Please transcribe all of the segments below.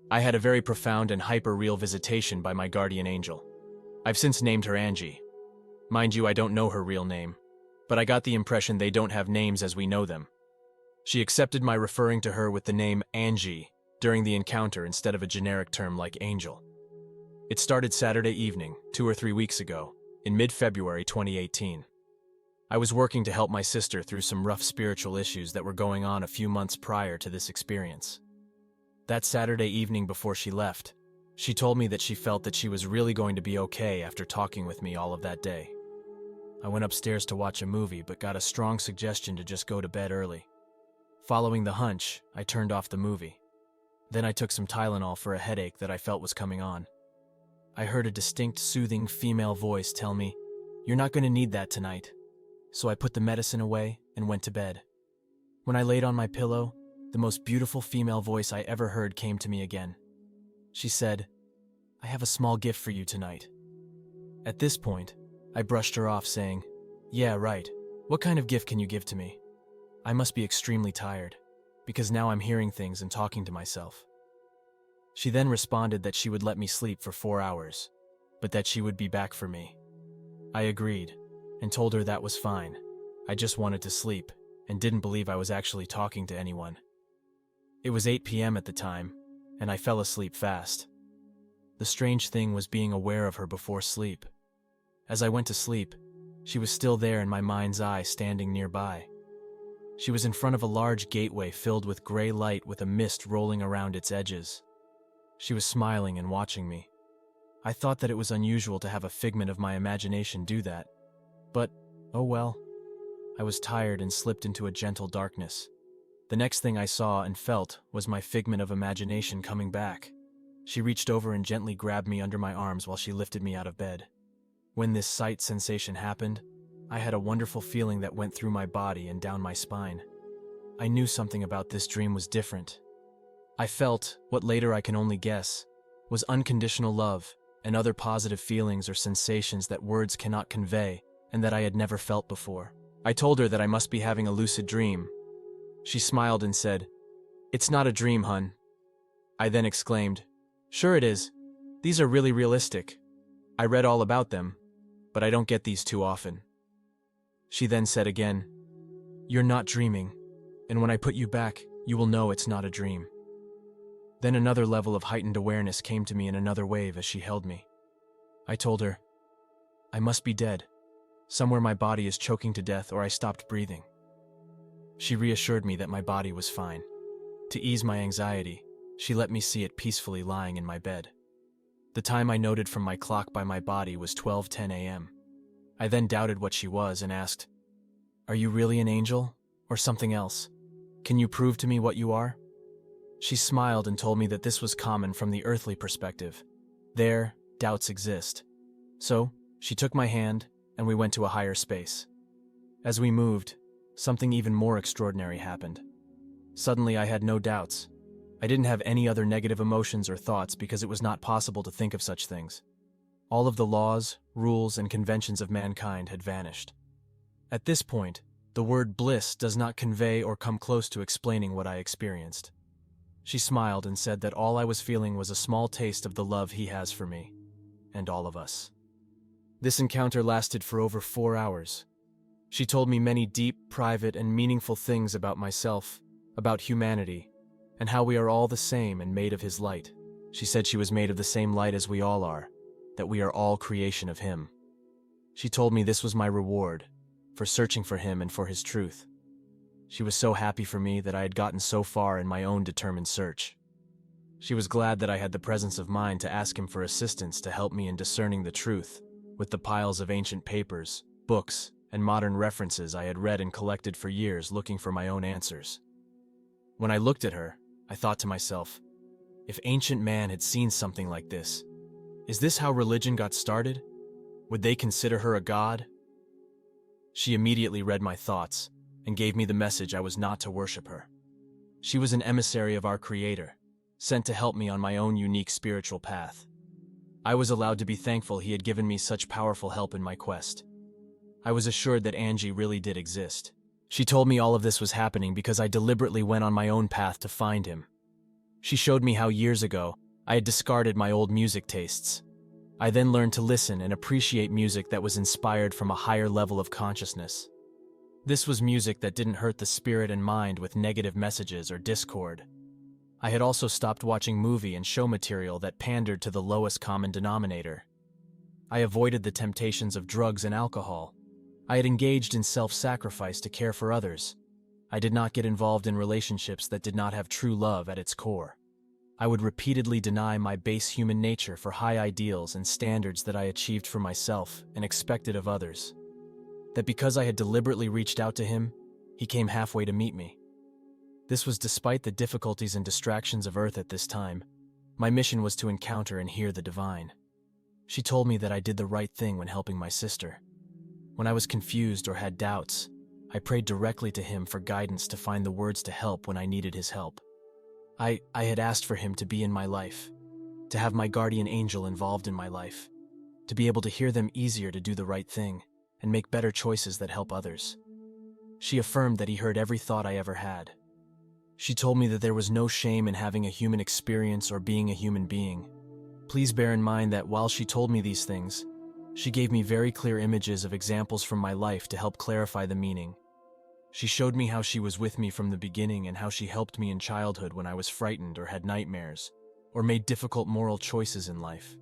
I had a very profound and hyper-real visitation by my guardian angel. I've since named her Angie. Mind you, I don't know her real name, but I got the impression they don't have names as we know them. She accepted my referring to her with the name Angie during the encounter instead of a generic term like angel. It started Saturday evening, 2 or 3 weeks ago, in mid-February 2018. I was working to help my sister through some rough spiritual issues that were going on a few months prior to this experience. That Saturday evening before she left, she told me that she felt that she was really going to be okay after talking with me all of that day. I went upstairs to watch a movie but got a strong suggestion to just go to bed early. Following the hunch, I turned off the movie. Then I took some Tylenol for a headache that I felt was coming on. I heard a distinct, soothing female voice tell me, "You're not going to need that tonight." So I put the medicine away and went to bed. When I laid on my pillow, the most beautiful female voice I ever heard came to me again. She said, "I have a small gift for you tonight." At this point, I brushed her off saying, "Yeah, right. What kind of gift can you give to me? I must be extremely tired, because now I'm hearing things and talking to myself." She then responded that she would let me sleep for 4 hours, but that she would be back for me. I agreed, and told her that was fine. I just wanted to sleep, and didn't believe I was actually talking to anyone. It was 8 p.m. at the time, and I fell asleep fast. The strange thing was being aware of her before sleep. As I went to sleep, she was still there in my mind's eye, standing nearby. She was in front of a large gateway filled with gray light with a mist rolling around its edges. She was smiling and watching me. I thought that it was unusual to have a figment of my imagination do that. But, oh well. I was tired and slipped into a gentle darkness. The next thing I saw and felt was my figment of imagination coming back. She reached over and gently grabbed me under my arms while she lifted me out of bed. When this sight sensation happened, I had a wonderful feeling that went through my body and down my spine. I knew something about this dream was different. I felt, what later I can only guess, was unconditional love and other positive feelings or sensations that words cannot convey and that I had never felt before. I told her that I must be having a lucid dream. She smiled and said, "It's not a dream, hun." I then exclaimed, "Sure it is. These are really realistic. I read all about them, but I don't get these too often." She then said again, "You're not dreaming, and when I put you back, you will know it's not a dream." Then another level of heightened awareness came to me in another wave as she held me. I told her, "I must be dead. Somewhere my body is choking to death or I stopped breathing." She reassured me that my body was fine. To ease my anxiety, she let me see it peacefully lying in my bed. The time I noted from my clock by my body was 12:10 a.m. I then doubted what she was and asked, "Are you really an angel or something else? Can you prove to me what you are?" She smiled and told me that this was common from the earthly perspective. There, doubts exist. So, she took my hand and we went to a higher space. As we moved, something even more extraordinary happened. Suddenly I had no doubts. I didn't have any other negative emotions or thoughts because it was not possible to think of such things. All of the laws, rules, and conventions of mankind had vanished. At this point, the word bliss does not convey or come close to explaining what I experienced. She smiled and said that all I was feeling was a small taste of the love he has for me, and all of us. This encounter lasted for over 4 hours. She told me many deep, private, and meaningful things about myself, about humanity, and how we are all the same and made of his light. She said she was made of the same light as we all are, that we are all creation of him. She told me this was my reward, for searching for him and for his truth. She was so happy for me that I had gotten so far in my own determined search. She was glad that I had the presence of mind to ask him for assistance to help me in discerning the truth, with the piles of ancient papers, books, and modern references I had read and collected for years looking for my own answers. When I looked at her, I thought to myself, if ancient man had seen something like this, is this how religion got started? Would they consider her a god? She immediately read my thoughts and gave me the message I was not to worship her. She was an emissary of our Creator, sent to help me on my own unique spiritual path. I was allowed to be thankful he had given me such powerful help in my quest. I was assured that Angie really did exist. She told me all of this was happening because I deliberately went on my own path to find him. She showed me how years ago I had discarded my old music tastes. I then learned to listen and appreciate music that was inspired from a higher level of consciousness. This was music that didn't hurt the spirit and mind with negative messages or discord. I had also stopped watching movie and show material that pandered to the lowest common denominator. I avoided the temptations of drugs and alcohol. I had engaged in self-sacrifice to care for others. I did not get involved in relationships that did not have true love at its core. I would repeatedly deny my base human nature for high ideals and standards that I achieved for myself and expected of others. That because I had deliberately reached out to him, he came halfway to meet me. This was despite the difficulties and distractions of Earth at this time. My mission was to encounter and hear the divine. She told me that I did the right thing when helping my sister. When I was confused or had doubts, I prayed directly to him for guidance to find the words to help when I needed his help. I had asked for him to be in my life, to have my guardian angel involved in my life, to be able to hear them easier to do the right thing and make better choices that help others. She affirmed that he heard every thought I ever had. She told me that there was no shame in having a human experience or being a human being. Please bear in mind that while she told me these things, she gave me very clear images of examples from my life to help clarify the meaning. She showed me how she was with me from the beginning and how she helped me in childhood when I was frightened or had nightmares, or made difficult moral choices in life.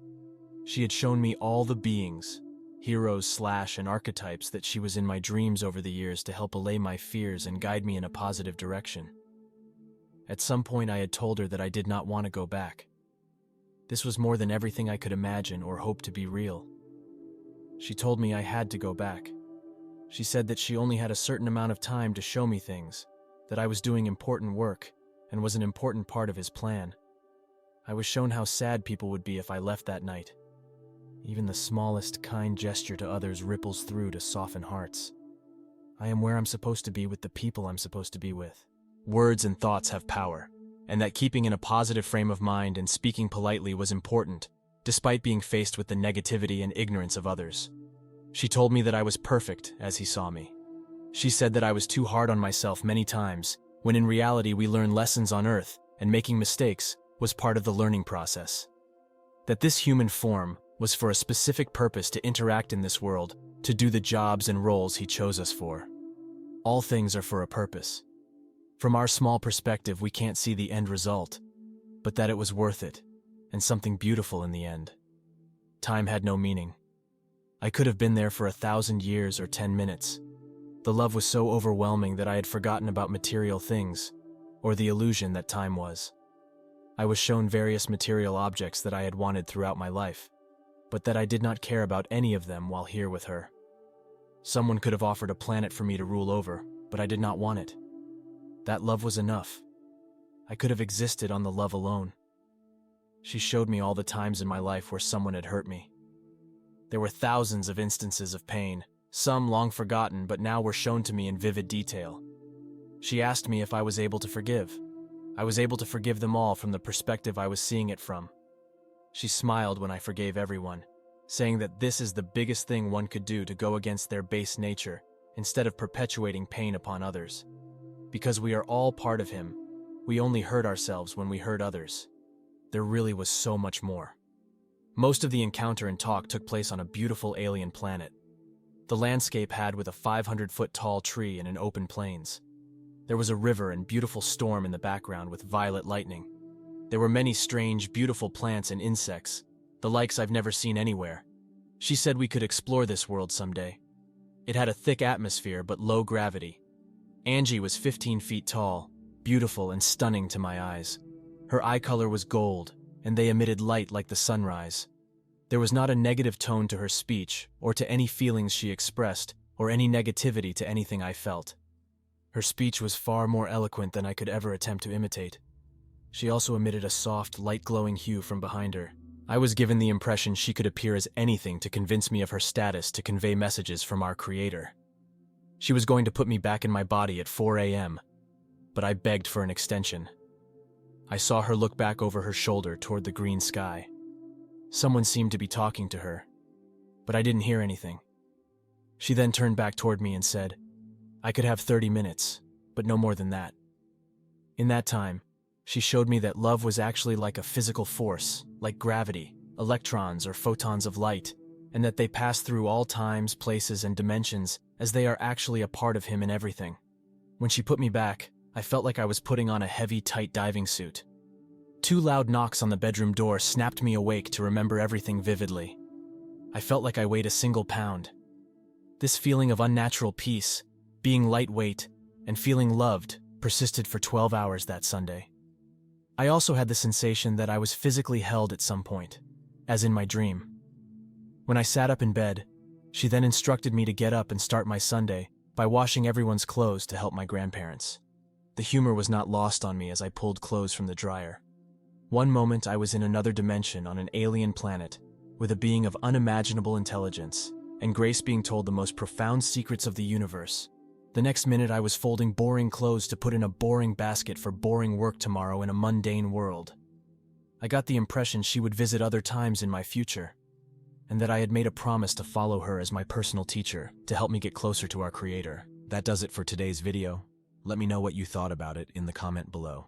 She had shown me all the beings, heroes and archetypes that she was in my dreams over the years to help allay my fears and guide me in a positive direction. At some point I had told her that I did not want to go back. This was more than everything I could imagine or hope to be real. She told me I had to go back. She said that she only had a certain amount of time to show me things, that I was doing important work and was an important part of his plan. I was shown how sad people would be if I left that night. Even the smallest kind gesture to others ripples through to soften hearts. I am where I'm supposed to be with the people I'm supposed to be with. Words and thoughts have power, and that keeping in a positive frame of mind and speaking politely was important, despite being faced with the negativity and ignorance of others. She told me that I was perfect as he saw me. She said that I was too hard on myself many times, when in reality we learn lessons on Earth, and making mistakes was part of the learning process. That this human form was for a specific purpose to interact in this world, to do the jobs and roles he chose us for. All things are for a purpose. From our small perspective, we can't see the end result, but that it was worth it, and something beautiful in the end. Time had no meaning. I could have been there for 1,000 years or 10 minutes. The love was so overwhelming that I had forgotten about material things, or the illusion that time was. I was shown various material objects that I had wanted throughout my life, but that I did not care about any of them while here with her. Someone could have offered a planet for me to rule over, but I did not want it. That love was enough. I could have existed on the love alone. She showed me all the times in my life where someone had hurt me. There were thousands of instances of pain, some long forgotten but now were shown to me in vivid detail. She asked me if I was able to forgive. I was able to forgive them all from the perspective I was seeing it from. She smiled when I forgave everyone, saying that this is the biggest thing one could do to go against their base nature instead of perpetuating pain upon others. Because we are all part of him, we only hurt ourselves when we hurt others. There really was so much more. Most of the encounter and talk took place on a beautiful alien planet. The landscape had with a 500-foot tall tree and an open plains. There was a river and beautiful storm in the background with violet lightning. There were many strange, beautiful plants and insects, the likes I've never seen anywhere. She said we could explore this world someday. It had a thick atmosphere but low gravity. Angie was 15 feet tall, beautiful and stunning to my eyes. Her eye color was gold, and they emitted light like the sunrise. There was not a negative tone to her speech, or to any feelings she expressed, or any negativity to anything I felt. Her speech was far more eloquent than I could ever attempt to imitate. She also emitted a soft, light-glowing hue from behind her. I was given the impression she could appear as anything to convince me of her status to convey messages from our Creator. She was going to put me back in my body at 4 a.m., but I begged for an extension. I saw her look back over her shoulder toward the green sky. Someone seemed to be talking to her, but I didn't hear anything. She then turned back toward me and said, I could have 30 minutes, but no more than that. In that time, She showed me that love was actually like a physical force, like gravity, electrons or photons of light, and that they pass through all times, places, and dimensions as they are actually a part of him in everything. When she put me back, I felt like I was putting on a heavy, tight diving suit. 2 loud knocks on the bedroom door snapped me awake to remember everything vividly. I felt like I weighed a single pound. This feeling of unnatural peace, being lightweight, and feeling loved persisted for 12 hours that Sunday. I also had the sensation that I was physically held at some point, as in my dream. When I sat up in bed, she then instructed me to get up and start my Sunday by washing everyone's clothes to help my grandparents. The humor was not lost on me as I pulled clothes from the dryer. One moment I was in another dimension on an alien planet with a being of unimaginable intelligence, and Grace being told the most profound secrets of the universe. The next minute I was folding boring clothes to put in a boring basket for boring work tomorrow in a mundane world. I got the impression she would visit other times in my future, and that I had made a promise to follow her as my personal teacher to help me get closer to our Creator. That does it for today's video. Let me know what you thought about it in the comment below.